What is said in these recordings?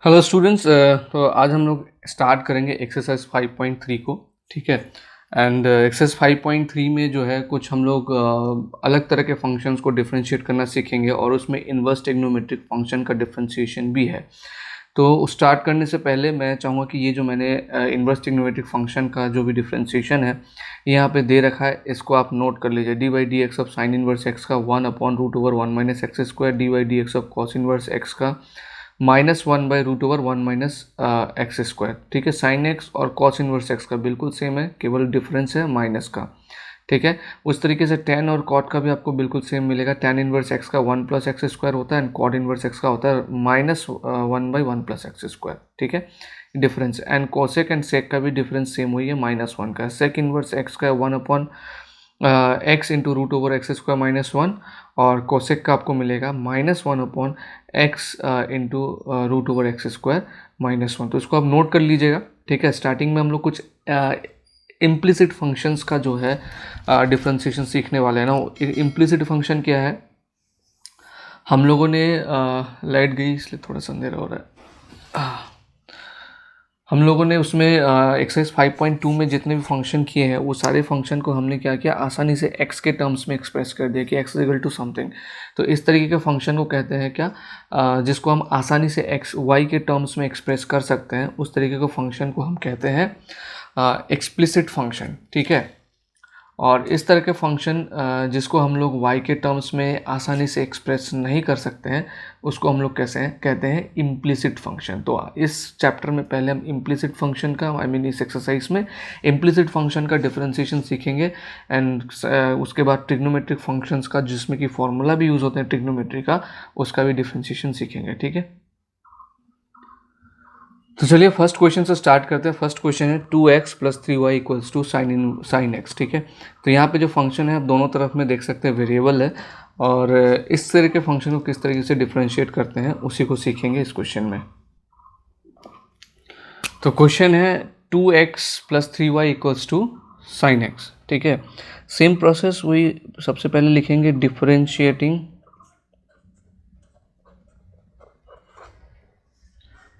Hello students. तो आज हम लोग स्टार्ट करेंगे एक्सरसाइज 5.3 को। ठीक है। एंड एक्सरसाइज 5.3 में जो है कुछ हम लोग अलग तरह के फंक्शंस को डिफरेंशिएट करना सीखेंगे और उसमें इन्वर्स ट्रिग्नोमेट्रिक फंक्शन का डिफरेंशिएशन भी है। तो स्टार्ट करने से पहले मैं चाहूँगा कि ये जो मैंने इन्वर्स ट्रिग्नोमेट्रिक फंक्शन का जो भी डिफरेंशिएशन है यहाँ पे दे रखा है, इसको आप नोट कर लीजिए। D by d x of sine inverse x का 1/√1 minus x square, d by d x of cos inverse x का -1/√1 माइनस एक्स स्क्वायर। ठीक है। साइन एक्स और कॉस इनवर्स एक्स का बिल्कुल सेम है, केवल डिफरेंस है माइनस का। ठीक है। उस तरीके से टेन और कॉट का भी आपको बिल्कुल सेम मिलेगा। टेन इनवर्स एक्स का 1 + एक्स स्क्वायर होता है एंड कॉट इनवर्स एक्स का होता है -1/1 + एक्स स्क्वायर। ठीक है। डिफरेंस एंड कोसेक एंड सेक का भी डिफरेंस सेम हुई है, -1 का। सेक इनवर्स एक्स का 1/x इंटू √(x² -1 और कोसेक का आपको मिलेगा -1/x इंटू √(x² -1। तो इसको आप नोट कर लीजिएगा। ठीक है। स्टार्टिंग में हम लोग कुछ इम्प्लिसिट फंक्शंस का जो है डिफ्रेंसिएशन सीखने वाले हैं ना। इम्प्लिसिट फंक्शन क्या है, हम लोगों ने लाइट गई इसलिए थोड़ा सा अंधेरा हो रहा है। हम लोगों ने उसमें एक्सरसाइज 5.2 में जितने भी फंक्शन किए हैं वो सारे फंक्शन को हमने क्या किया, आसानी से x के टर्म्स में एक्सप्रेस कर दिया कि x इक्वल टू समथिंग। तो इस तरीके के फंक्शन को कहते हैं क्या, जिसको हम आसानी से x y के टर्म्स में एक्सप्रेस कर सकते हैं, उस तरीके के फंक्शन को हम कहते हैं एक्सप्लिसिट फंक्शन। ठीक है। और इस तरह के फंक्शन जिसको हम लोग y के टर्म्स में आसानी से एक्सप्रेस नहीं कर सकते हैं, उसको हम लोग कैसे कहते हैं, इम्प्लिसिट फंक्शन। तो इस चैप्टर में पहले हम इम्प्लिसिट फंक्शन का इस एक्सरसाइज में इम्प्लिसिट फंक्शन का डिफरेंशिएशन सीखेंगे एंड उसके बाद ट्रिग्नोमेट्रिक फंक्शंस का, जिसमें कि फॉर्मूला भी यूज़ होते हैं ट्रिग्नोमेट्री का, उसका भी डिफरेंशिएशन सीखेंगे। ठीक है। तो चलिए फर्स्ट क्वेश्चन से स्टार्ट करते हैं। फर्स्ट क्वेश्चन है 2x + 3y = sin x। ठीक है। तो यहाँ पे जो फंक्शन है आप दोनों तरफ में देख सकते हैं वेरिएबल है, और इस तरह के फंक्शन को किस तरीके से डिफरेंशिएट करते हैं उसी को सीखेंगे इस क्वेश्चन में। तो क्वेश्चन है 2x + 3y = sin x। ठीक है। सेम प्रोसेस वही, सबसे पहले लिखेंगे differentiating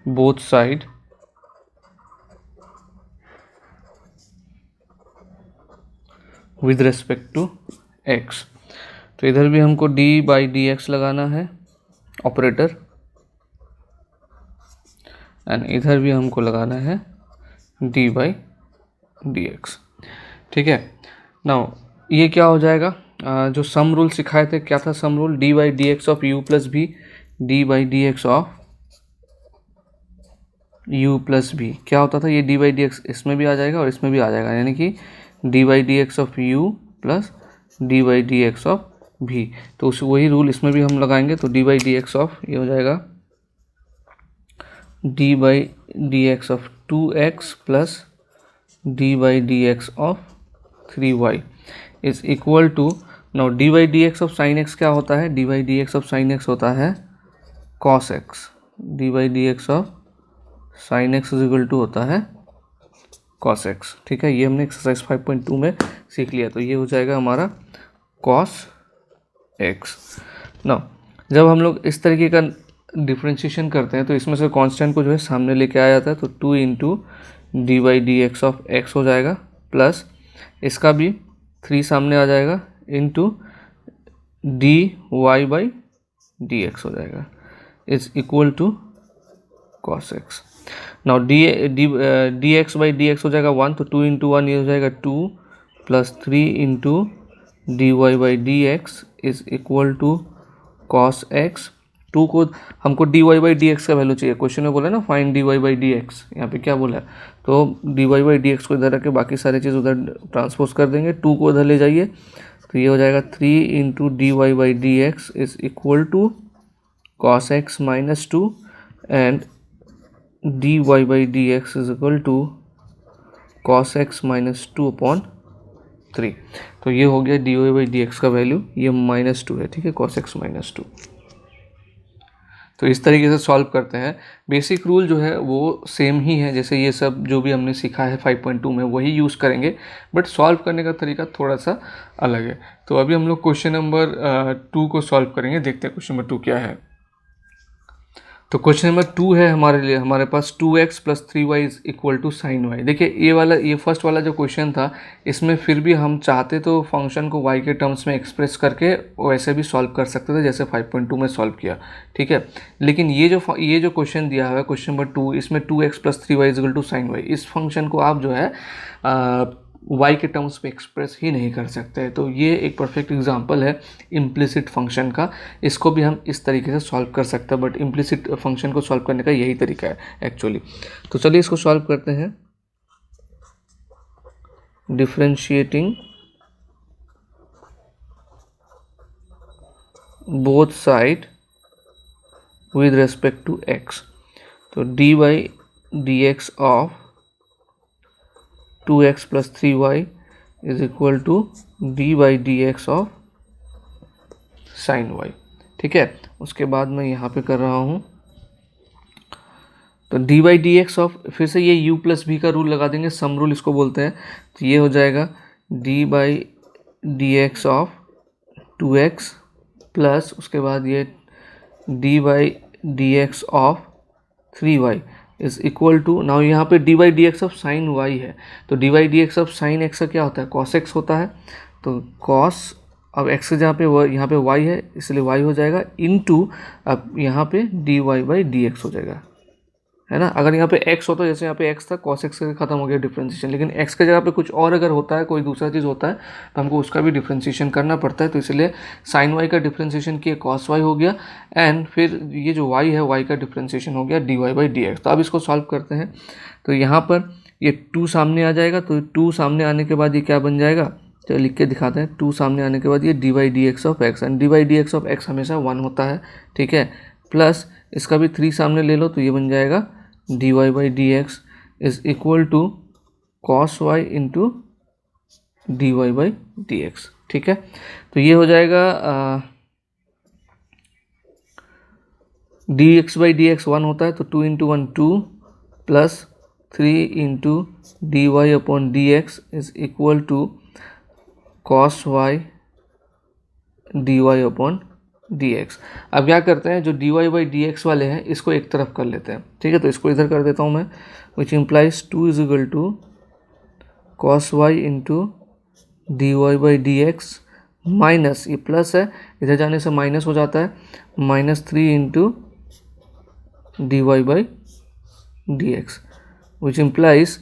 both side with respect to x। तो इधर भी हमको d/dx लगाना है ऑपरेटर, एंड इधर भी हमको लगाना है d/dx। ठीक है। नाउ ये क्या हो जाएगा, जो सम रूल सिखाए थे, क्या था sum rule, d/dx of u + v, d/dx of u + v क्या होता था, ये d/dx इसमें भी आ जाएगा और इसमें भी आ जाएगा, यानी कि d/dx of u + d/dx of v। तो उस वही रूल इसमें भी हम लगाएंगे। तो d/dx ऑफ, ये हो जाएगा d/dx ऑफ 2x + d/dx ऑफ 3y is equal to, now d/dx of sin x क्या होता है, d/dx ऑफ sin x होता है cos x, d/dx of sin x is equal to होता है cos x। ठीक है। ये हमने एक्सरसाइज 5.2 में सीख लिया। तो ये हो जाएगा हमारा cos x। नाउ जब हम लोग इस तरीके का डिफ्रेंशिएशन करते हैं तो इसमें से कांस्टेंट को जो है सामने लेके आया जाता है, तो 2 × d/dx ऑफ x हो जाएगा, प्लस इसका भी 3 सामने आ जाएगा, इंटू dy/dx हो जाएगा, is equal to cos x। Now dx/dx हो जाएगा 1, तो 2 × 1 ये हो जाएगा 2, plus 3 × dy/dx is equal to cos x। 2 को हमको dy/dx का वैल्यू चाहिए, क्वेश्चन में बोला ना फाइंड dy/dx, यहाँ पे क्या बोला है, तो dy/dx को इधर रख के बाकी सारी चीज़ उधर ट्रांसपोज कर देंगे। 2 को उधर ले जाइए, तो ये हो जाएगा 3 × dy/dx is equal to cos x - 2 and dy/dx is equal to cos x - 2/3। तो ये हो गया dy/dx का वैल्यू, ये -2 है। ठीक है। cos x - 2। तो इस तरीके से सॉल्व करते हैं। बेसिक रूल जो है वो सेम ही है, जैसे ये सब जो भी हमने सीखा है 5.2 में वही यूज़ करेंगे, बट सॉल्व करने का तरीका थोड़ा सा अलग है। तो अभी हम लोग क्वेश्चन नंबर 2 को सॉल्व करेंगे। देखते हैं क्वेश्चन नंबर 2 क्या है। तो क्वेश्चन नंबर 2 है हमारे लिए, हमारे पास 2x plus 3y is equal to sine y. देखिए ये फर्स्ट वाला जो क्वेश्चन था, इसमें फिर भी हम चाहते तो फंक्शन को y के टर्म्स में एक्सप्रेस करके वैसे भी सॉल्व कर सकते थे जैसे 5.2 में सॉल्व किया, ठीक है। लेकिन ये जो क्वेश्चन दिया हुआ है क्वेश्चन नंबर 2, इसमें 2x plus 3y is equal to sine y, इस फंक्शन को आप जो है y के टर्म्स में एक्सप्रेस ही नहीं कर सकते। तो ये एक परफेक्ट एग्जांपल है इम्प्लिसिट फंक्शन का। इसको भी हम इस तरीके से सॉल्व कर सकते हैं, बट इम्प्लिसिट फंक्शन को सॉल्व करने का यही तरीका है एक्चुअली। तो चलिए इसको सॉल्व करते हैं। Differentiating both side with respect to x, तो dy dx of 2x plus 3y is equal to dy dx of sine y, ठीक है। उसके बाद मैं यहाँ पे कर रहा हूँ, तो dy dx ऑफ, फिर से ये u प्लस v का रूल लगा देंगे, सम रूल इसको बोलते हैं। तो ये हो जाएगा dy dx of 2x plus उसके बाद ये dy dx of 3y is equal to, now यहाँ पे dy dx of sine y है, तो dy dx of sine x का क्या होता है, cos x होता है। तो cos, अब x के जहाँ पे यहाँ पे y है इसलिए y हो जाएगा इनटू, अब यहाँ पे dy बाई dx हो जाएगा, है ना। अगर यहाँ पे x होता है, जैसे यहाँ पे x था, cos x से खत्म हो गया डिफ्रेंशिएशन, लेकिन x के जगह पे कुछ और अगर होता है, कोई दूसरा चीज़ होता है, तो हमको उसका भी डिफ्रेंशिएशन करना पड़ता है। तो इसलिए sin y का डिफ्रेंशिएशन किया cos y हो गया, एंड फिर ये जो y है y का डिफ्रेंशिएशन हो गया dy बाई dx। तो अब इसको सॉल्व करते हैं। तो यहाँ पर ये 2 सामने आ जाएगा, तो 2 सामने आने के बाद ये क्या बन जाएगा, तो लिख के दिखाते हैं। 2 सामने आने के बाद ये dy dx of x, and dy dx of x हमेशा 1 होता है, ठीक है। प्लस इसका भी 3 सामने ले लो, तो ये बन जाएगा dy by dx is equal to cos y into dy by dx, ठीक है। तो ये हो जाएगा dx बाई dx 1 होता है, तो 2 into 1 2 plus 3 into dy upon dx is equal to cos y dy upon dx। अब क्या करते हैं, जो dy बाई dx वाले हैं इसको एक तरफ कर लेते हैं, ठीक है। तो इसको इधर कर देता हूँ मैं, which implies 2 is equal to cos y into dy by dx minus, ये प्लस है, इधर जाने से माइनस हो जाता है, -3 into dy by dx, which implies,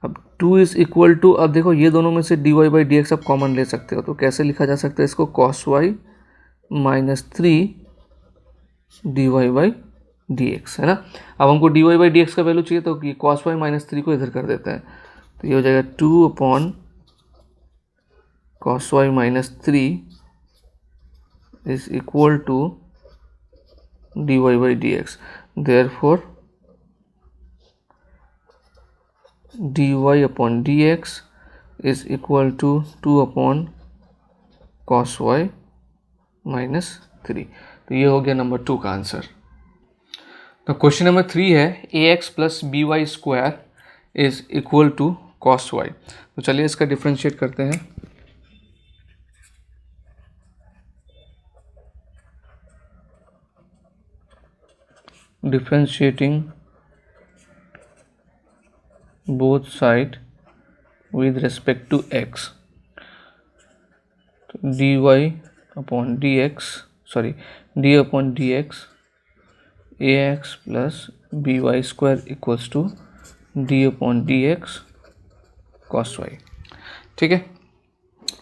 अब 2 इज इक्वल टू, अब देखो ये दोनों में से dy बाई dx आप कॉमन ले सकते हो, तो कैसे लिखा जा सकता है इसको, cos y -3 dy by dx, है ना। अब हमको dy बाई dx का वैल्यू चाहिए, तो ये cos y -3 को इधर कर देते हैं, तो ये हो जाएगा 2 upon cos y -3 is equal to dy by dx। Therefore dy upon dx is equal to 2 upon cos y -3। तो ये हो गया नंबर 2 का आंसर। तो क्वेश्चन नंबर 3 है ax plus b y square is equal to cos y। तो चलिए इसका डिफ्रेंशिएट करते हैं। Differentiating both side with respect to x, तो dy upon dx, sorry d upon dx ax plus b y square equals to d upon dx cos y, ठीक है।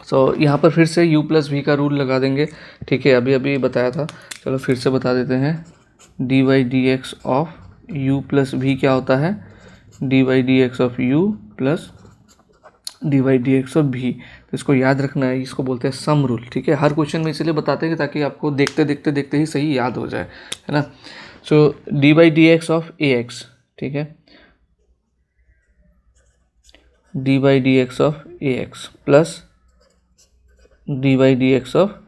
सो यहाँ पर फिर से u प्लस वी का रूल लगा देंगे, ठीक है, अभी बताया था, चलो फिर से बता देते हैं। dy dx of u plus v क्या होता है, dy dx of u plus dy dx of v। तो इसको याद रखना है, इसको बोलते हैं सम रूल, ठीक है। हर क्वेश्चन में इसलिए बताते हैं कि ताकि आपको देखते ही सही याद हो जाए, है ना। So dy dx of ax, ठीक है, dy dx of ax plus dy dx of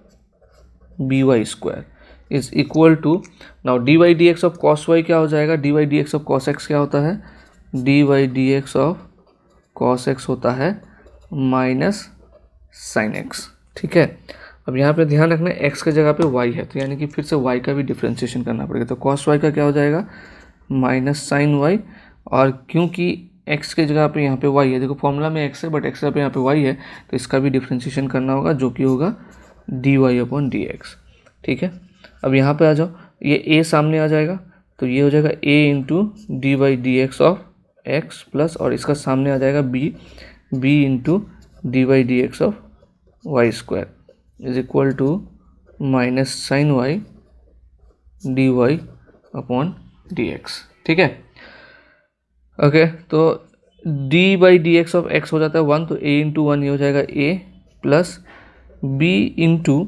by square is equal to, now dy dx of cos y क्या हो जाएगा, dy dx of cos x क्या होता है, dy dx of cos x होता है माइनस साइन x, ठीक है। अब यहाँ पे ध्यान रखना है x के जगह पे y है, तो यानी कि फिर से y का भी डिफ्रेंशिएशन करना पड़ेगा। तो cos y का क्या हो जाएगा, माइनस साइन y, और क्योंकि x के जगह पे यहाँ पे y है, देखो फॉर्मूला में x है बट x पे यहाँ पे y है, तो इसका भी डिफ्रेंशिएशन करना होगा जो कि होगा dy/dx। ठीक है, अब यहाँ पे आ जाओ, ये a सामने आ जाएगा तो ये हो जाएगा a into dy/dx of x plus, और इसका सामने आ जाएगा b into dy/dx of y square is equal to minus sine y dy/dx। ठीक है, ओके, तो dy/dx ऑफ x हो जाता है 1, तो a इंटू 1 ये हो जाएगा a प्लस b इंटू,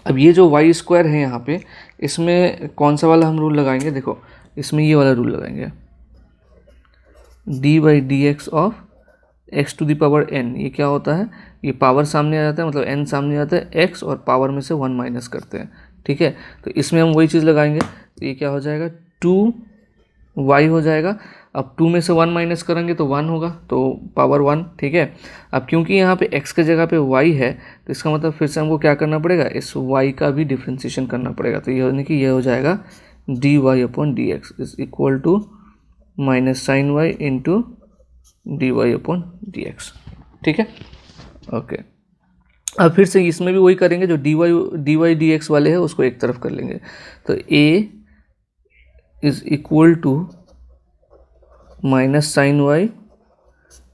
अब ये जो वाई स्क्वायर है यहाँ पे, इसमें कौन सा वाला हम रूल लगाएंगे, देखो इसमें ये वाला रूल लगाएंगे, dy/dx of x to the power n। ये क्या होता है, ये पावर सामने आ जाता है, मतलब n सामने आता है, x और पावर में से 1 माइनस करते हैं। ठीक है, तो इसमें हम वही चीज़ लगाएंगे, तो ये क्या हो जाएगा 2y हो जाएगा। अब 2 में से 1 माइनस करेंगे तो 1 होगा, तो पावर 1। ठीक है, अब क्योंकि यहाँ पे x के जगह पे y है, तो इसका मतलब फिर से हमको क्या करना पड़ेगा, इस y का भी डिफ्रेंशिएशन करना पड़ेगा। तो ये यानी कि ये हो जाएगा dy/dx is equal to minus sine y into dy/dx। ठीक है, ओके, अब फिर से इसमें भी वही करेंगे, जो dy/dx वाले हैं उसको एक तरफ कर लेंगे, तो a is equal to minus sine y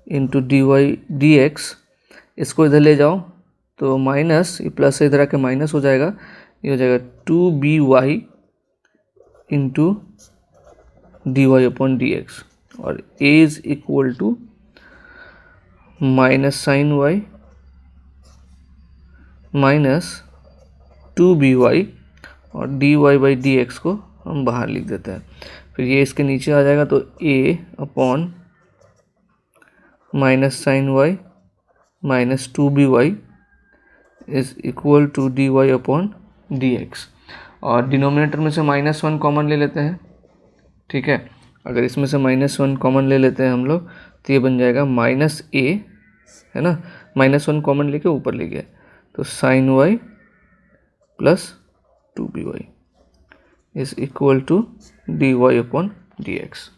into dy/dx, इसको इधर ले जाओ तो माइनस, ये प्लस से इधर आके माइनस हो जाएगा, ये हो जाएगा 2by इंटू dy/dx, और a is equal to minus sine y minus 2by, और dy/dx को हम बाहर लिख देते हैं, फिर ये इसके नीचे आ जाएगा, तो a upon minus sine y minus 2by is equal to dy/dx, और डिनोमिनेटर में से -1 कॉमन ले लेते हैं। ठीक है, अगर इसमें से -1 कॉमन ले लेते हैं हम लोग, तो ये बन जाएगा माइनस a, है ना, -1 कॉमन लेके ऊपर ले गया, तो sine y plus 2by is equal to dy/dx।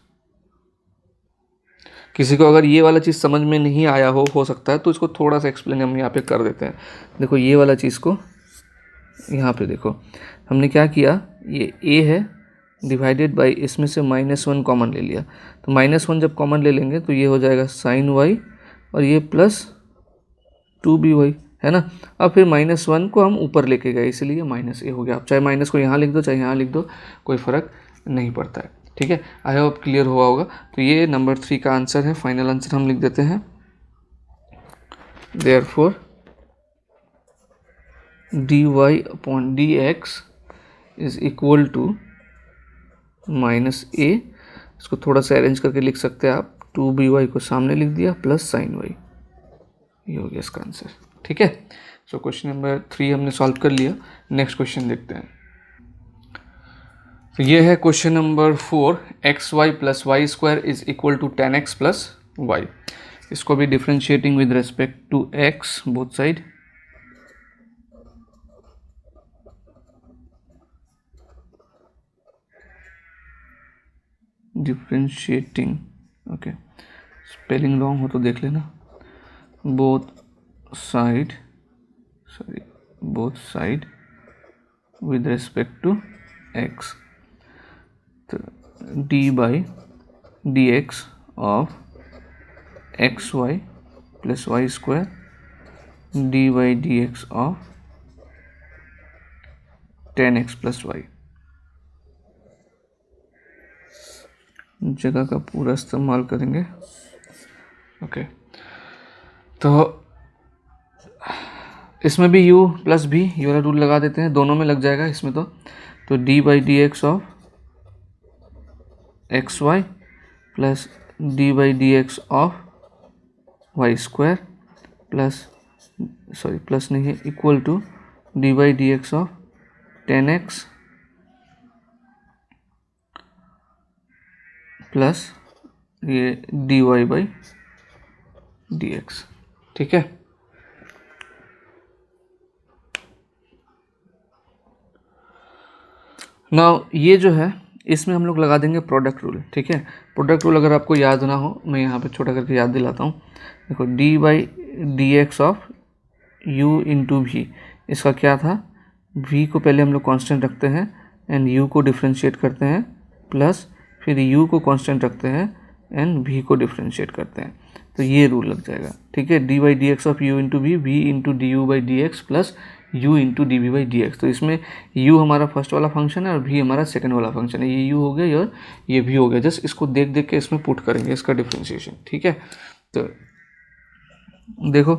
किसी को अगर ये वाला चीज़ समझ में नहीं आया हो सकता है, तो इसको थोड़ा सा एक्सप्लेन हम यहाँ पे कर देते हैं। देखो ये वाला चीज़ को यहाँ पे देखो, हमने क्या किया, ये a है डिवाइडेड बाई, इसमें से -1 कॉमन ले लिया, तो -1 जब कॉमन ले लेंगे तो ये हो जाएगा साइन वाई, और ये प्लस 2by, है ना। अब फिर -1 को हम ऊपर लेके गए, इसलिए -a हो गया। आप चाहे माइनस को यहाँ लिख दो चाहे यहाँ लिख दो, कोई फ़र्क नहीं पड़ता है। ठीक है, आई होप क्लियर हुआ होगा। तो ये नंबर 3 का आंसर है। फाइनल आंसर हम लिख देते हैं, therefore dy/dx is equal to -a, इसको थोड़ा सा अरेंज करके लिख सकते हैं आप, 2by को सामने लिख दिया प्लस साइन वाई, ये हो गया इसका आंसर। ठीक है, सो क्वेश्चन नंबर 3 हमने सॉल्व कर लिया। नेक्स्ट क्वेश्चन देखते हैं। तो ये है question number 4, xy plus y square is equal to 10x plus y. इसको भी differentiating with respect to x both side, differentiating, okay, spelling wrong हो तो देख लेना, both side with respect to x, तो dy/dx of xy plus y square dy/dx of 10x plus y. जगह का पूरा इस्तेमाल करेंगे। ओके, तो इसमें भी u प्लस भी, ये वाला रूल लगा देते हैं, दोनों में लग जाएगा इसमें। तो dy/dx of xy plus dy/dx of y square plus, sorry plus नहीं है, equal to dy/dx of 10x plus ये dy/dx। ठीक है, नाउ ये जो है इसमें हम लोग लगा देंगे प्रोडक्ट रूल, ठीक है। प्रोडक्ट रूल अगर आपको याद ना हो, मैं यहाँ पे छोटा करके याद दिलाता हूँ। देखो d by d x of u into v, इसका क्या था, v को पहले हम लोग कांस्टेंट रखते हैं एंड u को डिफ्रेंशिएट करते हैं, प्लस फिर u को कांस्टेंट रखते हैं एंड v को डिफ्रेंशिएट करते हैं, तो ये रूल लग जाएगा, ठीक है। D by d x of u into v, v into d u by d x plus u into d v by d x. तो इसमें u हमारा फर्स्ट वाला फंक्शन है और v हमारा सेकंड वाला फंक्शन है, ये u हो गया और ये v हो गया। जस्ट इसको देख देख के इसमें पुट करेंगे इसका डिफ्रेंशिएशन, ठीक है। तो देखो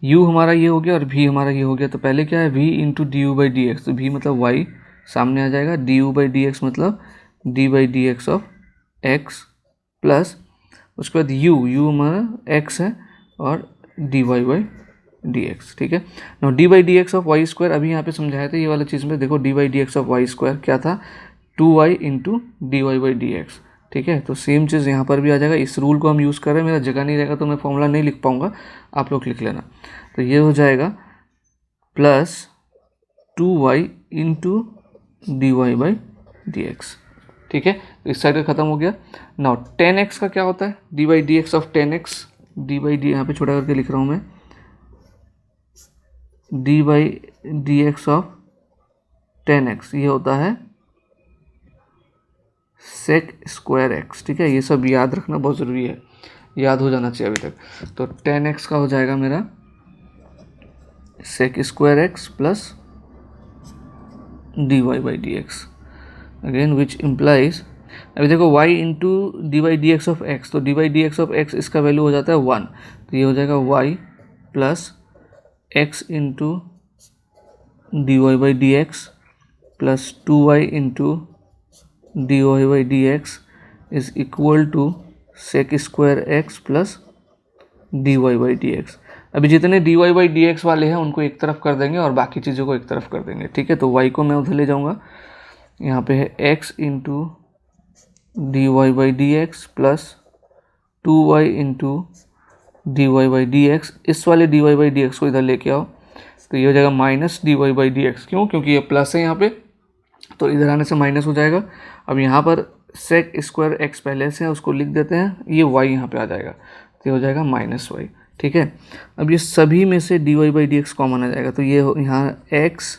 u हमारा ये हो गया और v हमारा ये हो गया, तो पहले क्या है v into d u by d x, तो v मतलब y सामने आ जाएगा, D u by d x मतलब d by d x of x, plus उसके बाद u हमारा x है और dy बाई डी एक्स, ठीक है। Now d by d x of y square, अभी यहाँ पे समझाया था ये वाला चीज़ में, देखो d by d x of y square क्या था, 2y into d y by d x, ठीक है। तो सेम चीज़ यहाँ पर भी आ जाएगा, इस रूल को हम यूज़ कर रहे हैं, मेरा जगह नहीं रहेगा तो मैं फॉर्मूला नहीं लिख पाऊँगा, आप लोग लिख लेना। तो ये हो जाएगा plus 2y into d y by d x, ठीक है। तो इस साइड का खत्म हो गया। नाउ 10x का क्या होता है, d by d x of 10x, D by D यहाँ पे छोटा करके लिख रहा हूँ मैं, d by d x of 10x ये होता है सेक स्क्वायर एक्स, ठीक है। ये सब याद रखना बहुत ज़रूरी है, याद हो जाना चाहिए अभी तक। तो 10x का हो जाएगा मेरा sec square x plus d y by d x, again which implies, अभी देखो y into d by d x of x, तो d by d x of x इसका वैल्यू हो जाता है 1, तो ये हो जाएगा y plus x into d y by d x plus 2y into d y by d x is equal to sec square x plus d y by d x. अभी जितने d y by d x वाले हैं उनको एक तरफ कर देंगे और बाकी चीज़ों को एक तरफ कर देंगे, ठीक है। तो y को मैं उधर ले जाऊँगा, यहाँ पे है x into d y by d x plus 2y into d y by d x, इस वाले d y by d x को इधर लेके आओ, तो ये हो जाएगा minus d y by d x, क्यों, क्योंकि ये प्लस है यहाँ पे, तो इधर आने से माइनस हो जाएगा। अब यहाँ पर सेक स्क्वायर एक्स पहले से है उसको लिख देते हैं, ये y यहाँ पे आ जाएगा, तो ये हो जाएगा माइनस वाई, ठीक है। अब ये सभी में से d y by d x common आ जाएगा, तो ये यहाँ x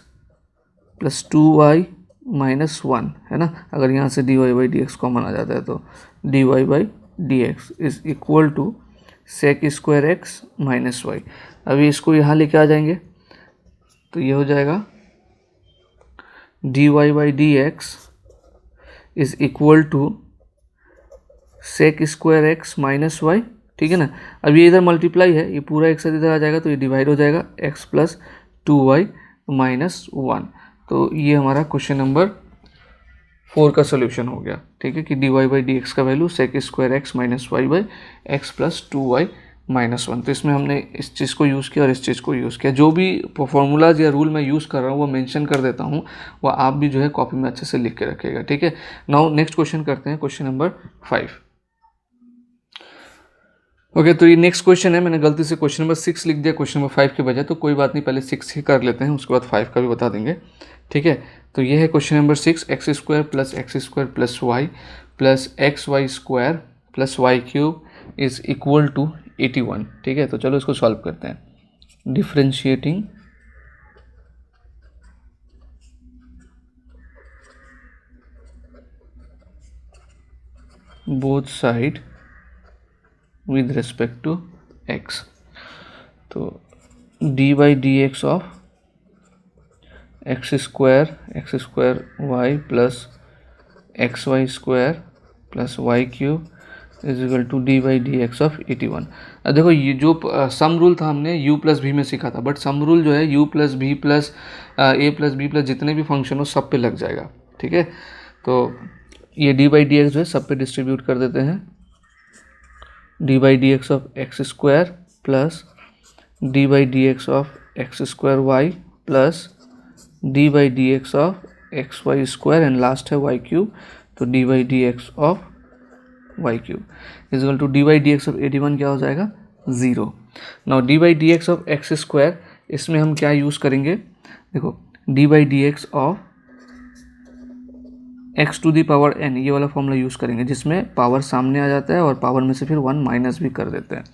प्लस 2y माइनस 1 है ना, अगर यहाँ से d y by d x common आ जाता है तो d y by d x is equal to sec square x minus y. अभी इसको यहाँ लेके आ जाएंगे, तो ये हो जाएगा d y by d x is equal to sec square x minus y, ठीक है ना। अब ये इधर मल्टीप्लाई है, ये पूरा एक साथ इधर आ जाएगा, तो ये डिवाइड हो जाएगा x प्लस 2y माइनस 1। तो ये हमारा क्वेश्चन नंबर 4 का सोल्यूशन हो गया, ठीक है, कि d y by d x का value sec square x minus y by x plus 2y minus 1। तो इसमें हमने इस चीज़ को यूज़ किया और इस चीज़ को यूज़ किया। जो भी फॉर्मूलाज या रूल मैं यूज़ कर रहा हूँ वो मेंशन कर देता हूँ, वो आप भी जो है कॉपी में अच्छे से लिख के रखिएगा, ठीक है। नाउ नेक्स्ट क्वेश्चन करते हैं, क्वेश्चन नंबर 5। ओके, तो ये नेक्स्ट क्वेश्चन है, मैंने गलती से क्वेश्चन नंबर 6 लिख दिया क्वेश्चन नंबर 5 के बजाय, तो कोई बात नहीं, पहले 6 ही कर लेते हैं, उसके बाद 5 का भी बता देंगे, ठीक है। तो ये है question number 6, x square plus y plus x y square plus y cube is equal to 81, ठीक है। तो चलो इसको सॉल्व करते हैं। Differentiating both side with respect to x, तो d by d x of x square y plus x y square plus y cube is equal to d by d x of 81। अब देखो ये जो sum rule था हमने u plus भी में सीखा था, बट सम रूल जो है u प्लस भी प्लस ए प्लस बी प्लस जितने भी फंक्शन हो सब पे लग जाएगा, ठीक है। तो ये डी बाई डी एक्स जो है सब पे डिस्ट्रीब्यूट कर देते हैं, d by d x of x square plus d by d x of x square y plus d by d x of x y square and last है y cube, तो d by d x of y cube is equal to d by d x of 81 क्या हो जाएगा 0। Now d by d x of x square, इसमें हम क्या use करेंगे, देखो d by d x of x to the power n, ये वाला फॉर्मूला यूज़ करेंगे जिसमें पावर सामने आ जाता है और पावर में से फिर 1 माइनस भी कर देते हैं।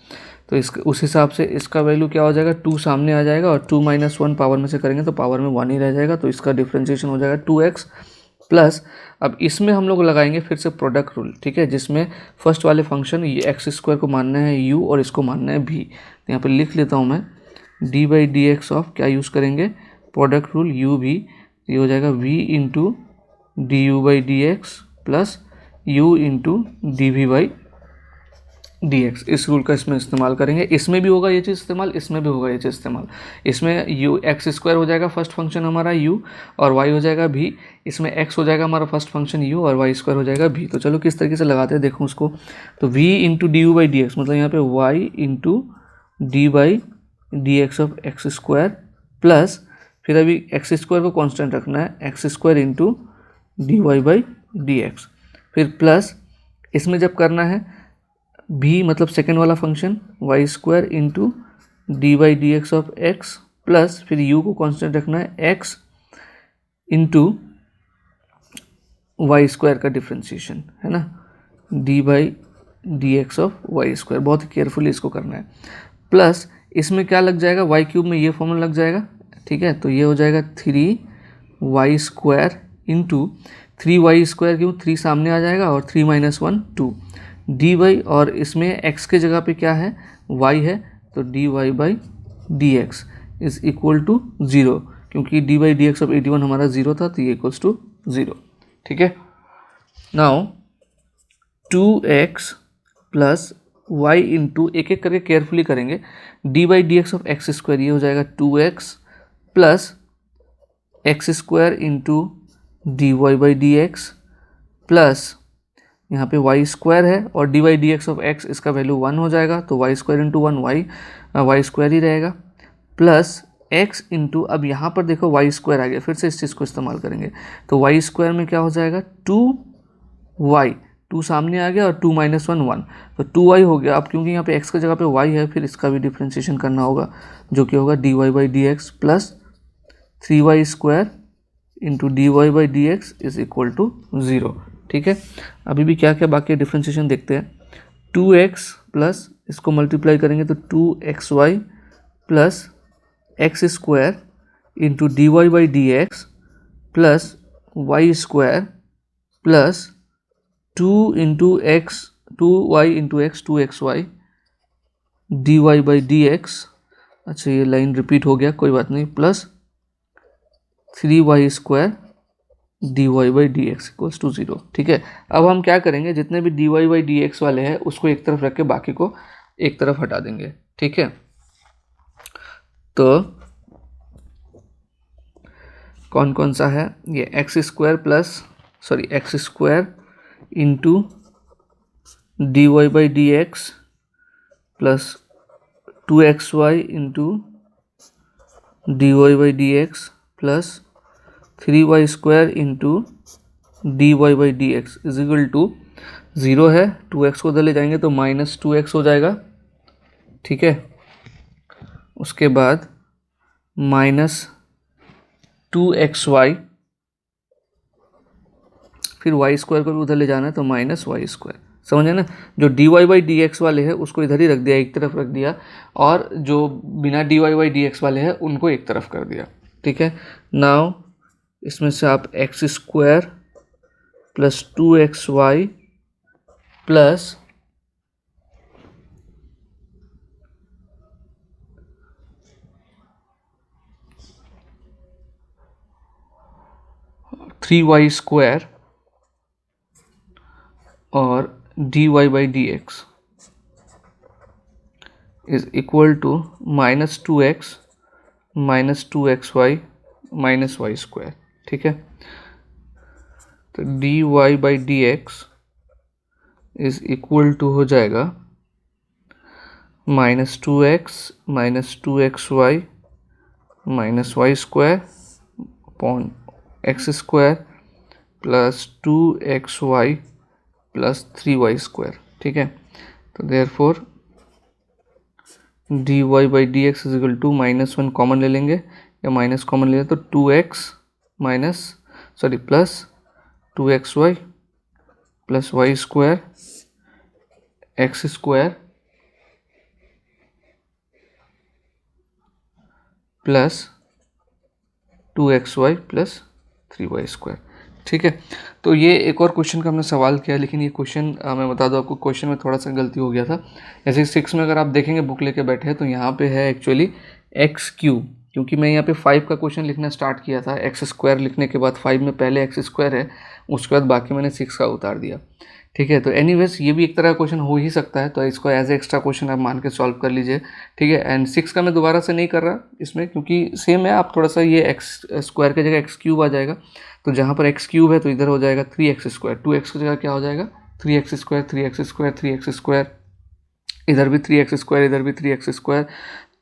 तो उस हिसाब से इसका वैल्यू क्या हो जाएगा, 2 सामने आ जाएगा और 2 माइनस 1 पावर में से करेंगे तो पावर में 1 ही रह जाएगा, तो इसका डिफ्रेंशिएशन हो जाएगा 2x प्लस। अब इसमें हम लोग लगाएंगे फिर से प्रोडक्ट रूल, ठीक है, जिसमें फर्स्ट वाले फंक्शन ये एक्स स्क्वायर को मानना है u और इसको मानना है v। तो यहाँ पे लिख लेता हूँ मैं d by d x of क्या यूज़ करेंगे, प्रोडक्ट रूल u v, ये हो जाएगा v into d u by d x plus u into d v by d x. इस रूल का इसमें इस्तेमाल करेंगे, इसमें भी होगा ये चीज़ इस्तेमाल, इसमें भी होगा ये चीज़ इस्तेमाल। इसमें u एक्स स्क्वायर हो जाएगा फर्स्ट फंक्शन हमारा u और y हो जाएगा v, इसमें x हो जाएगा हमारा फर्स्ट फंक्शन u और y स्क्वायर हो जाएगा v। तो चलो किस तरीके से लगाते हैं देखो उसको, तो v into d u by d x मतलब यहाँ पे y into d by d x of x square plus फिर अभी एक्स स्क्वायर को कॉन्स्टेंट रखना है, x square into d y by d x, फिर प्लस इसमें जब करना है भी मतलब सेकेंड वाला function y square into d by d x of x plus फिर u को कांस्टेंट रखना है x इंटू वाई स्क्वायर का डिफ्रेंशिएशन है ना, d by d x of y square, बहुत केयरफुली इसको करना है। प्लस इसमें क्या लग जाएगा, वाई क्यूब में ये फॉर्मूला लग जाएगा, ठीक है, तो ये हो जाएगा 3y square into 3y square, क्यों 3 सामने आ जाएगा और 3 माइनस 1 2 डी वाई, और इसमें x के जगह पे क्या है y है, तो d y by d x is equal to 0, क्योंकि d by d x of 81 हमारा 0 था तो ये इक्वल्स टू 0, ठीक है। Now 2x plus Y into एक एक करके केयरफुली करेंगे, d by d x of x square ये हो जाएगा 2x plus x square into d y by d x plus यहाँ पे वाई स्क्वायर है और d y d x of x इसका वैल्यू 1 हो जाएगा तो y square into 1 y square ही रहेगा प्लस एक्स इंटू, अब यहाँ पर देखो वाई स्क्वायर आ गया, फिर से इस चीज़ को इस्तेमाल करेंगे तो वाई स्क्वायर में क्या हो जाएगा 2y, 2 सामने आ गया और 2 माइनस 1 1, तो 2y हो गया। अब क्योंकि यहाँ पे x की जगह पे y है फिर इसका भी डिफ्रेंशिएशन करना होगा जो कि होगा d y by d x plus 3y square into d y by d x is equal to 0, ठीक है। अभी भी क्या क्या बाकी डिफ्रेंशिएशन देखते हैं, 2x प्लस इसको मल्टीप्लाई करेंगे तो 2xy plus x square into d y by d x plus y square plus 2 into x 2y into x 2xy d y by d x, अच्छा ये लाइन रिपीट हो गया कोई बात नहीं, plus 3y square d y by d x equals to 0, ठीक है। अब हम क्या करेंगे, जितने भी d y by d x वाले हैं उसको एक तरफ रख के बाकी को एक तरफ हटा देंगे, ठीक है। तो कौन कौन सा है, ये x square plus sorry x square into d y by d x plus 2xy into d y by d x plus 3y square into d y by d x is equal to 0 है, 2x को उधर ले जाएंगे तो minus 2x हो जाएगा, ठीक है। उसके बाद माइनस 2xy, फिर y स्क्वायर को भी उधर ले जाना है तो माइनस वाई स्क्वायर, समझे ना। जो d y by d x वाले हैं उसको इधर ही रख दिया, एक तरफ रख दिया, और जो बिना d y by d x वाले हैं उनको एक तरफ कर दिया, ठीक है। नाउ इसमें से आप x square plus 2xy plus 3y square और d y by d x is equal to minus 2x minus 2xy minus y square, ठीक है। तो d y by d x is equal to हो जाएगा minus 2x minus 2xy minus y square upon x square plus 2xy plus 3y square, ठीक है। तो therefore d y by d x is equal to -1 common ले लेंगे या minus common ले लें तो 2x minus sorry plus 2xy plus y square x square plus 2xy plus 3y square. ठीक है, तो ये एक और क्वेश्चन का हमने सवाल किया, लेकिन ये क्वेश्चन मैं बता दूं आपको, क्वेश्चन में थोड़ा सा गलती हो गया था। जैसे 6 में अगर आप देखेंगे बुक लेके बैठे हैं तो यहाँ पे है एक्चुअली एक्स क्यूब, क्योंकि मैं यहाँ पे 5 का क्वेश्चन लिखना स्टार्ट किया था, एक्स स्क्वायर लिखने के बाद 5 में पहले एक्स स्क्वायर है, उसके बाद बाकी मैंने 6 का उतार दिया। ठीक है, तो एनीवेज ये भी एक तरह का क्वेश्चन हो ही सकता है, तो इसको एज ए एक्स्ट्रा क्वेश्चन आप मान के सॉल्व कर लीजिए। ठीक है, एंड 6 का मैं दोबारा से नहीं कर रहा इसमें, क्योंकि सेम है, आप थोड़ा सा ये एक्स स्क्वायर की जगह एक्स क्यूब आ जाएगा, तो जहाँ पर एक्स क्यूब है तो इधर हो जाएगा 3x स्क्वायर, 2x की जगह क्या हो जाएगा 3x square, 3x square, 3x square, इधर भी 3x स्क्वायर, इधर भी 3x स्क्वायर।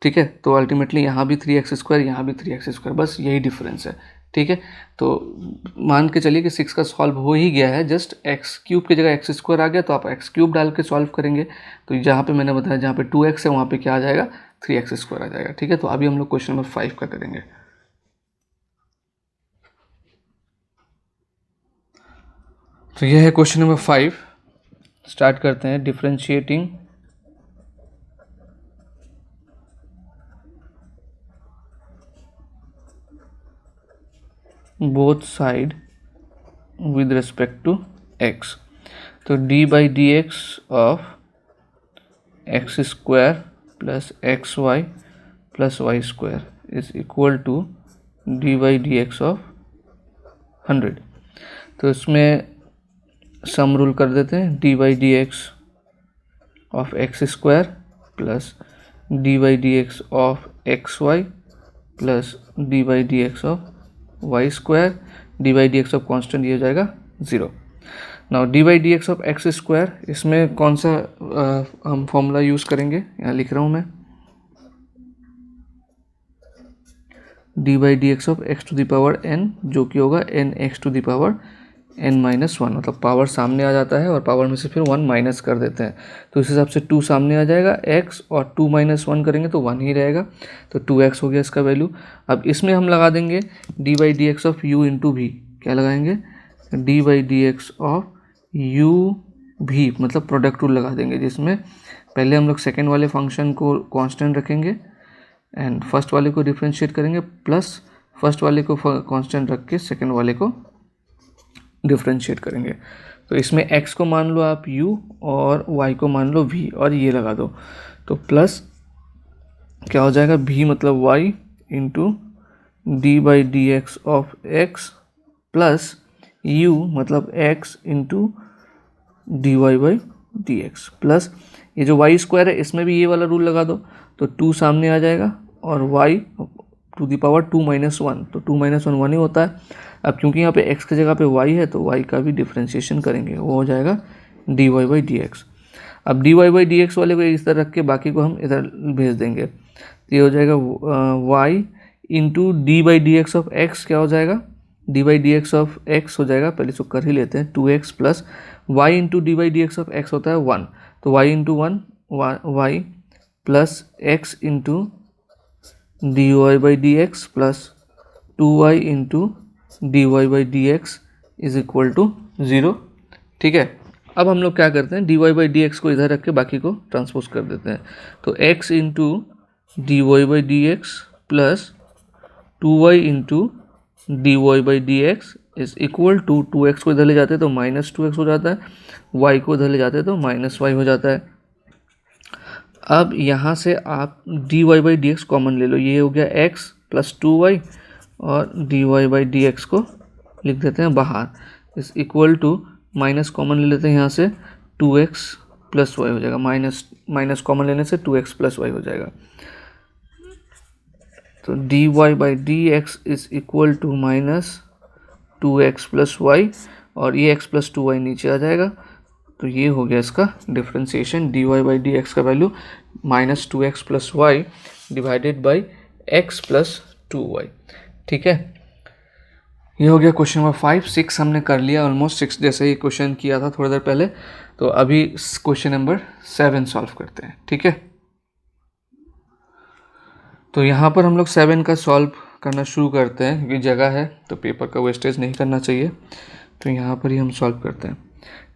ठीक है, तो अल्टीमेटली यहाँ भी 3x स्क्वायर, यहाँ भी 3x स्क्वायर, बस यही डिफरेंस है। ठीक है, तो मान के चलिए कि 6 का सॉल्व हो ही गया है, जस्ट एक्स क्यूब की जगह एक्स स्क्वायर आ गया तो आप एक्स क्यूब डाल के सॉल्व करेंगे, तो जहाँ पे मैंने बताया जहाँ पे 2x है वहाँ पे क्या आ जाएगा 3x स्क्वायर आ जाएगा। ठीक है, तो अभी हम लोग क्वेश्चन नंबर 5 का करेंगे। तो यह है क्वेश्चन नंबर 5। स्टार्ट करते हैं। Differentiating both side with respect to x, तो d by d x of x square plus x y plus y square is equal to d by d x of 100। तो इसमें sum rule कर देते हैं, d by d x of x square plus d by d x of x y plus d by d x of y square, d by d x of constant ये हो जाएगा 0। Now d by d x of x square, इसमें कौन सा हम formula use करेंगे, यहाँ लिख रहा हूँ मैं, d by d x of x to the power n, जो कि होगा n x to the power n minus 1, मतलब पावर सामने आ जाता है और पावर में से फिर 1 माइनस कर देते हैं, तो इस हिसाब से 2 सामने आ जाएगा, x और 2 माइनस 1 करेंगे तो 1 ही रहेगा, तो 2x हो गया इसका वैल्यू। अब इसमें हम लगा देंगे D by d x of u into भी, क्या लगाएंगे D by d x of u भी, मतलब प्रोडक्ट रूल लगा देंगे, जिसमें पहले हम लोग सेकेंड वाले फंक्शन को कांस्टेंट रखेंगे एंड फर्स्ट वाले को डिफ्रेंशिएट करेंगे, प्लस फर्स्ट वाले को कांस्टेंट रख के सेकेंड वाले को डिफ्रेंशिएट करेंगे। तो इसमें x को मान लो आप u और y को मान लो v और ये लगा दो, तो प्लस क्या हो जाएगा v मतलब y into d by d x of x plus u मतलब x into d y by d x, plus ये जो y स्क्वायर है इसमें भी ये वाला रूल लगा दो, तो 2 सामने आ जाएगा और y to the power 2 minus 1, तो 2 माइनस 1 1 ही होता है। अब क्योंकि यहाँ पे x की जगह पे y है तो y का भी डिफ्रेंशिएशन करेंगे, वो हो जाएगा d y by d x. अब d y by d x वाले को इस तरह रख के बाकी को हम इधर भेज देंगे, तो ये हो जाएगा y into d by d x of x, क्या हो जाएगा d by d x of x हो जाएगा, पहले इसको कर ही लेते हैं, 2x plus y into d by d x of x होता है 1, तो y into 1 y plus x into d y by d x plus 2y into d y by d x is equal to 0। ठीक है, अब हम लोग क्या करते हैं, d y by d x को इधर रख के बाकी को ट्रांसपोज कर देते हैं, तो x into d y by d x plus 2y into d y by d x is equal to 2x को इधर ले जाते हैं तो माइनस 2x हो जाता है, y को इधर ले जाते हैं तो माइनस y हो जाता है। अब यहाँ से आप d y by d x common ले लो, ये हो गया x प्लस 2y और d y by d x को लिख देते हैं बाहर, इस इक्वल टू माइनस कॉमन ले लेते हैं यहाँ से 2x प्लस वाई हो जाएगा, माइनस कॉमन लेने से 2x प्लस वाई हो जाएगा, तो d y by d x is equal to minus 2x plus y और ये x प्लस 2y नीचे आ जाएगा, तो ये हो गया इसका differentiation, d y by d x का value minus 2x plus y divided by x plus 2y। ठीक है, ये हो गया क्वेश्चन नंबर 5। 6 हमने कर लिया, ऑलमोस्ट 6 जैसे ही क्वेश्चन किया था थोड़ी देर पहले, तो अभी क्वेश्चन नंबर 7 सॉल्व करते हैं। ठीक है, तो यहाँ पर हम लोग 7 का सॉल्व करना शुरू करते हैं, क्योंकि जगह है तो पेपर का वेस्टेज नहीं करना चाहिए। तो यहाँ पर ही हम सॉल्व करते हैं।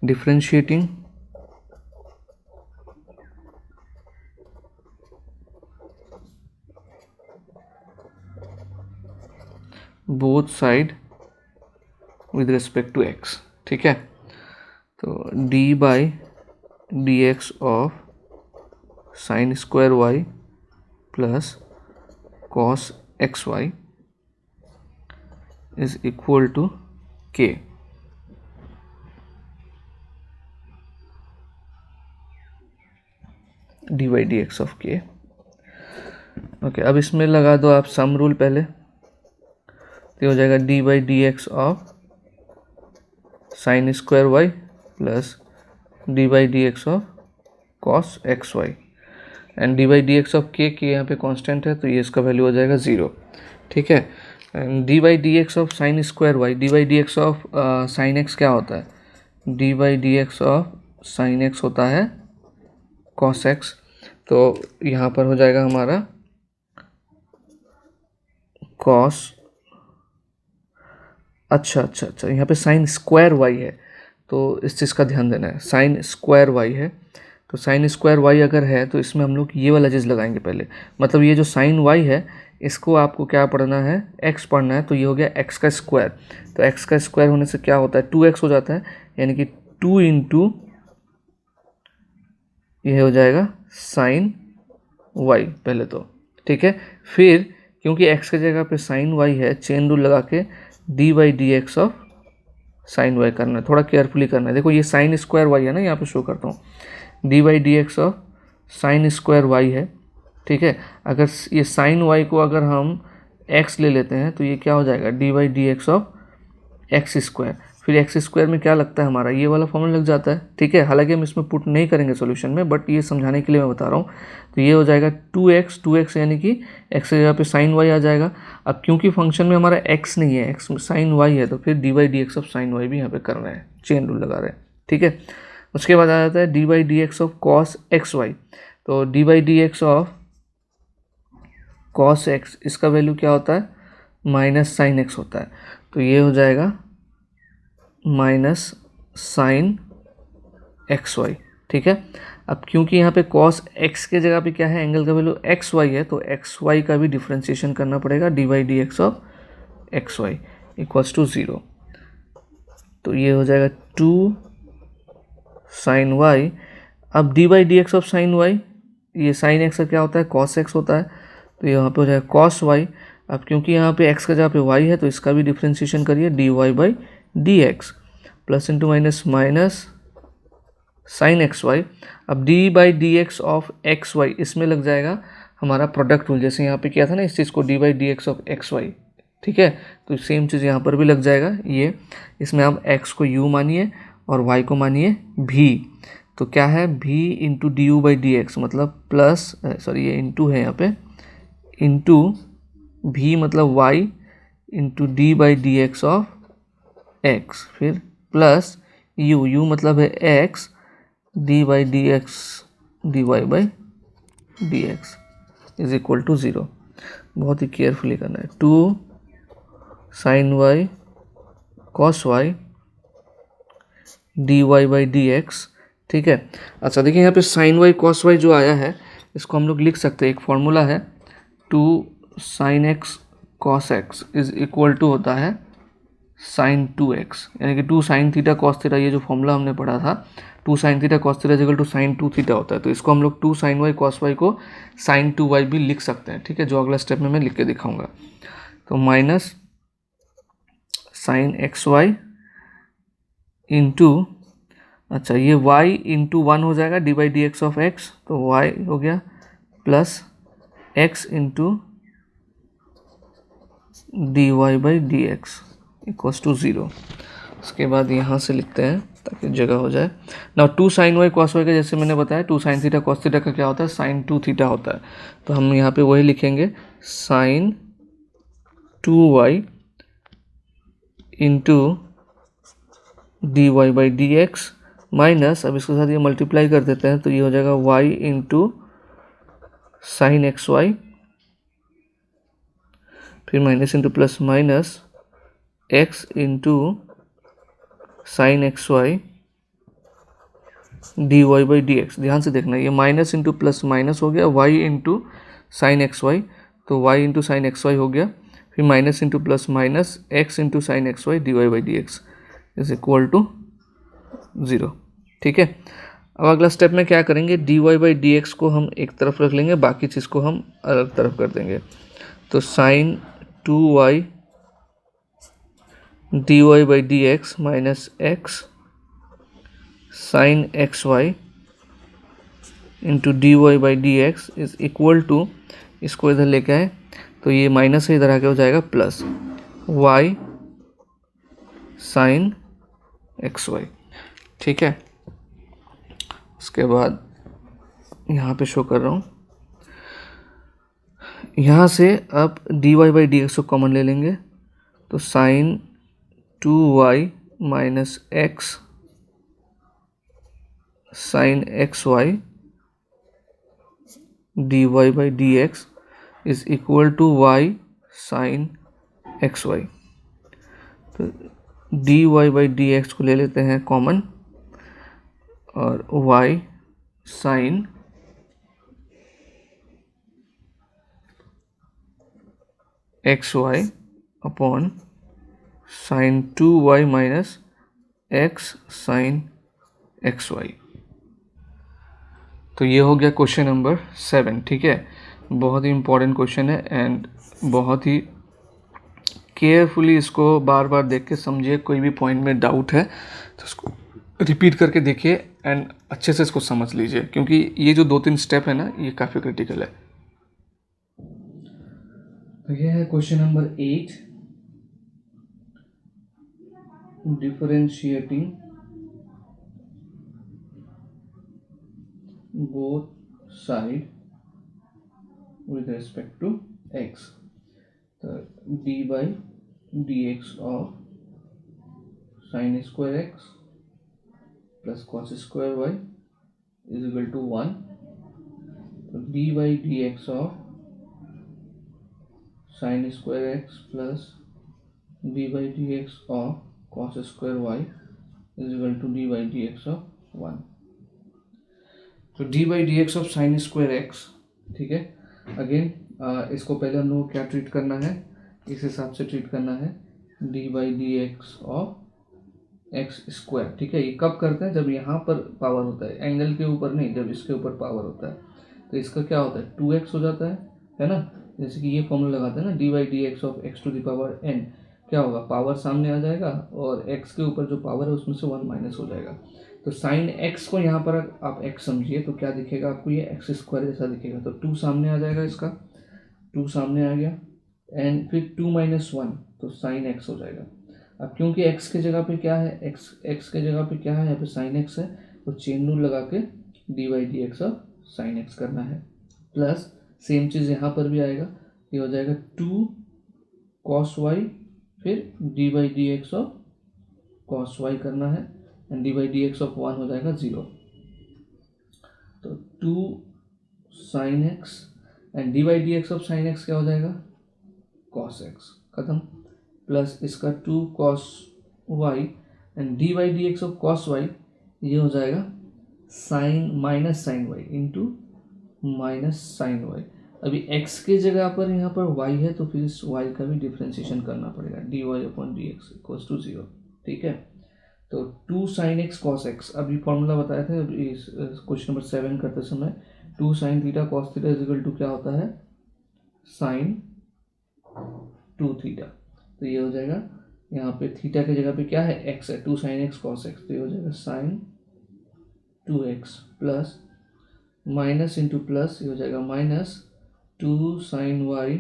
Differentiating both side with respect to x, ठीक है। तो d by d x of sine square y plus cos x y is equal to K. D by d x of K. Okay, अब इसमें लगा दो आप सम रूल पहले, तो हो जाएगा d by d x of sine square y plus d by d x of cos x y and d by d x of के यहाँ पे कांस्टेंट है, तो ये इसका वैल्यू हो जाएगा 0, ठीक है। And d by d x of sine square y, d by d x of sine x क्या होता है, d by d x of sine x होता है कॉस एक्स, तो यहाँ पर हो जाएगा हमारा कॉस, अच्छा यहाँ पे साइन स्क्वायर वाई है, तो इस चीज़ का ध्यान देना है। साइन स्क्वायर वाई है, तो साइन स्क्वायर वाई अगर है तो इसमें हम लोग ये वाला चीज़ लगाएंगे पहले, मतलब ये जो साइन वाई है इसको आपको क्या पढ़ना है, एक्स पढ़ना है, तो ये हो गया एक्स का स्क्वायर। तो एक्स का स्क्वायर होने से क्या होता है, 2x हो जाता है, यानी कि 2 इंटू ये हो जाएगा साइन वाई पहले तो, ठीक है। फिर क्योंकि x की जगह पे साइन वाई है, चेन रूल लगा के d by d x of sine y करना है, थोड़ा केयरफुली करना है। देखो ये साइन स्क्वायर वाई है ना, यहाँ पे शो करता हूँ, d by d x of sine square y है, ठीक है। अगर ये साइन वाई को अगर हम x ले लेते हैं तो ये क्या हो जाएगा, d by d x of x square. फिर एक्स स्क्वायर में क्या लगता है हमारा, ये वाला फॉर्मूला लग जाता है, ठीक है। हालांकि हम इसमें पुट नहीं करेंगे सॉल्यूशन में, बट ये समझाने के लिए मैं बता रहा हूँ। तो ये हो जाएगा 2x यानी कि x की जगह पे साइन वाई आ जाएगा। अब क्योंकि फंक्शन में हमारा x नहीं है, x साइन वाई है, तो फिर d by d x of sine y भी यहाँ पे कर रहे हैं, चेन रूल लगा रहे हैं, ठीक है। उसके बाद आ जाता है d by d x of cos x y, तो d by d x of cos x, इसका वैल्यू क्या होता है, माइनस साइन एक्स होता है, तो ये हो जाएगा माइनस साइन एक्स वाई, ठीक है। अब क्योंकि यहाँ पे कॉस एक्स के जगह पे क्या है, एंगल का वैल्यू एक्स वाई है, तो एक्स वाई का भी डिफ्रेंशिएशन करना पड़ेगा, d by d x of x y equals to 0। तो ये हो जाएगा 2 साइन वाई। अब d by d x of sine y, ये साइन एक्स का क्या होता है, कॉस एक्स होता है, तो यहाँ पे हो जाएगा कॉस वाई। अब क्योंकि यहाँ पे एक्स का जगह पे वाई है, तो इसका भी डिफ्रेंशिएशन करिए, d y by d x plus into minus minus sine x y. अब d by d x of x y, इसमें लग जाएगा हमारा प्रोडक्ट रूल, जैसे यहाँ पे किया था ना इस चीज़ को, d by d x of x y, ठीक है। तो सेम चीज़ यहाँ पर भी लग जाएगा, ये इसमें आप x को u मानिए और y को मानिए v, तो क्या है v into d u by d x, मतलब प्लस, सॉरी ये इंटू है यहाँ पे, इंटू v मतलब y into d by d x of x, फिर प्लस u मतलब है x d by d x d y by d x is equal to 0। बहुत ही केयरफुली करना है, 2 sine y cos y d y by d x, ठीक है। अच्छा देखिए यहाँ पे साइन वाई कॉस वाई जो आया है, इसको हम लोग लिख सकते हैं, एक फॉर्मूला है 2 sine x cos x is equal to होता है साइन 2x, यानी कि 2 साइन थीटा कॉस थीटा, ये जो फॉर्मूला हमने पढ़ा था 2 sine theta cos theta equal to sine 2 theta होता है, तो इसको हम लोग 2 साइन वाई कॉस वाई को साइन 2y भी लिख सकते हैं, ठीक है, जो अगला स्टेप में मैं लिख के दिखाऊंगा। तो minus sine x y into, अच्छा ये y इंटू 1 हो जाएगा d by d x of x, तो y हो गया plus x into d y by d x equals to 0। उसके बाद यहाँ से लिखते हैं ताकि जगह हो जाए ना, 2 साइन वाई कॉस वाई का जैसे मैंने बताया 2 साइन थीटा कॉस थीटा का क्या होता है, साइन 2 थीटा होता है, तो हम यहाँ पे वही लिखेंगे sine 2y into d y by d x minus, अब इसके साथ ये मल्टीप्लाई कर देते हैं, तो ये हो जाएगा y into sine x y, फिर minus into plus minus x into sine x y d y by d x. ध्यान से देखना, ये माइनस इंटू प्लस माइनस हो गया, y into sine x y, तो y into sine x y हो गया, फिर minus into plus minus x into sine x y d y by d x is equal to 0। ठीक है, अब अगला स्टेप में क्या करेंगे, d y by d x को हम एक तरफ रख लेंगे, बाकी चीज़ को हम अलग तरफ कर देंगे। तो sine 2y d y by d x minus x sine x y into d y by d x is equal to, इसको इधर लेके आए तो ये माइनस से इधर आके हो जाएगा plus y sine x y. ठीक है, उसके बाद यहाँ पे शो कर रहा हूँ, यहाँ से अब d y by d x को कॉमन ले लेंगे, तो sine 2y minus x sine x y d y by d x is equal to y sine x y. तो d y by d x को ले लेते हैं कॉमन, और y sine x y upon sine 2y minus x sine x y. तो ये हो गया क्वेश्चन नंबर 7। ठीक है, बहुत ही इंपॉर्टेंट क्वेश्चन है एंड बहुत ही केयरफुली इसको बार बार देख के समझिए, कोई भी पॉइंट में डाउट है तो इसको रिपीट करके देखिए एंड अच्छे से इसको समझ लीजिए, क्योंकि ये जो 2-3 स्टेप है ना, ये काफ़ी क्रिटिकल है। तो ये है question number 8, differentiating both side with respect to x। तो d by dx of sin square x plus cos square y is equal to 1। तो d by dx of sin square x plus d by dx of cos square y is equal to d by dx of 1। तो d by d x of sine square x. ठीक है, again इसको पहले हम लोग क्या treat करना है, इस हिसाब से ट्रीट करना है, d by d x of x square. ठीक है, ये कब करते हैं, जब यहाँ पर पावर होता है, एंगल के ऊपर नहीं, जब इसके ऊपर पावर होता है तो इसका क्या होता है 2x हो जाता है ना। जैसे कि ये फॉर्मूला लगाते हैं ना, d by d x of x to the power n, क्या होगा, पावर सामने आ जाएगा और x के ऊपर जो पावर है उसमें से 1 माइनस हो जाएगा। तो साइन x को यहाँ पर आप x समझिए तो क्या दिखेगा आपको, ये एक्स स्क्वायर जैसा दिखेगा। तो 2 सामने आ जाएगा, इसका 2 सामने आ गया एंड फिर 2 माइनस 1 तो साइन x हो जाएगा। अब क्योंकि x के जगह पे क्या है, x के जगह पे क्या है, यहाँ पे साइन x है, तो चेन रूल लगा के d by d x of sine x करना है। प्लस सेम चीज़ यहाँ पर भी आएगा, ये हो जाएगा 2 कॉस वाई, फिर d by d x of cos y करना है and d by d x of 1 हो जाएगा 0। तो 2 sine x and d by d x of sine x क्या हो जाएगा, कॉस एक्स, खत्म। प्लस इसका 2 cos y and d by d x of cos y, ये हो जाएगा sine minus sine y into minus sine y. अभी x के जगह पर यहाँ पर y है तो फिर इस y का भी डिफ्रेंशिएशन करना पड़ेगा, d y upon d x equals to 0। ठीक है, तो 2 साइन एक्स कॉस एक्स, अभी फॉर्मूला बताया था इस क्वेश्चन नंबर 7 करते समय, 2 sine theta cos theta is equal to क्या होता है, साइन 2 थीटा। तो ये हो जाएगा, यहाँ पे थीटा की जगह पे क्या है, x है, 2 साइन एक्स कॉस एक्स, तो ये हो जाएगा sine 2x plus minus into plus, ये हो जाएगा minus 2 sine y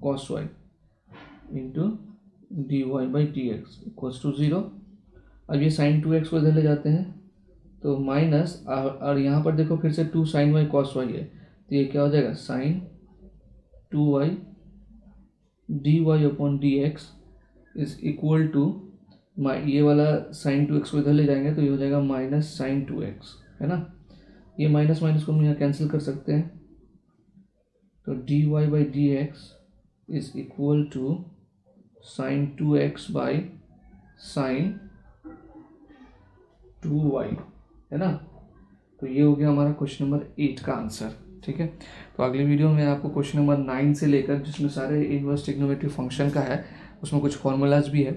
cos y into d y by d x equals to 0। अब ये साइन 2x को इधर ले जाते हैं तो माइनस, और यहाँ पर देखो फिर से 2 साइन वाई कॉस वाई है, तो ये क्या हो जाएगा sine 2y d y upon d x is equal to, ये वाला साइन 2x को इधर ले जाएंगे तो ये हो जाएगा माइनस साइन 2x, है ना। ये माइनस माइनस को हम यहाँ कैंसिल कर सकते हैं, तो d y by d x is equal to sine 2x by sine 2y, है ना। तो ये हो गया हमारा क्वेश्चन नंबर 8 का आंसर। ठीक है, तो अगली वीडियो में आपको क्वेश्चन नंबर 9 से लेकर, जिसमें सारे इन्वर्स ट्रिग्नोमेट्री फंक्शन का है, उसमें कुछ फॉर्मूलाज भी है।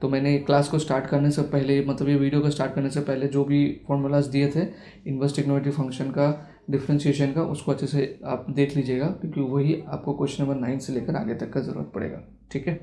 तो मैंने क्लास को स्टार्ट करने से पहले, मतलब ये वीडियो को स्टार्ट करने से पहले जो भी फॉर्मूलाज दिए थे इन्वर्स ट्रिग्नोमेट्री फंक्शन का, डिफ्रेंशिएशन का, उसको अच्छे से आप देख लीजिएगा, क्योंकि वही आपको क्वेश्चन नंबर 9 से लेकर आगे तक का ज़रूरत पड़ेगा। ठीक है।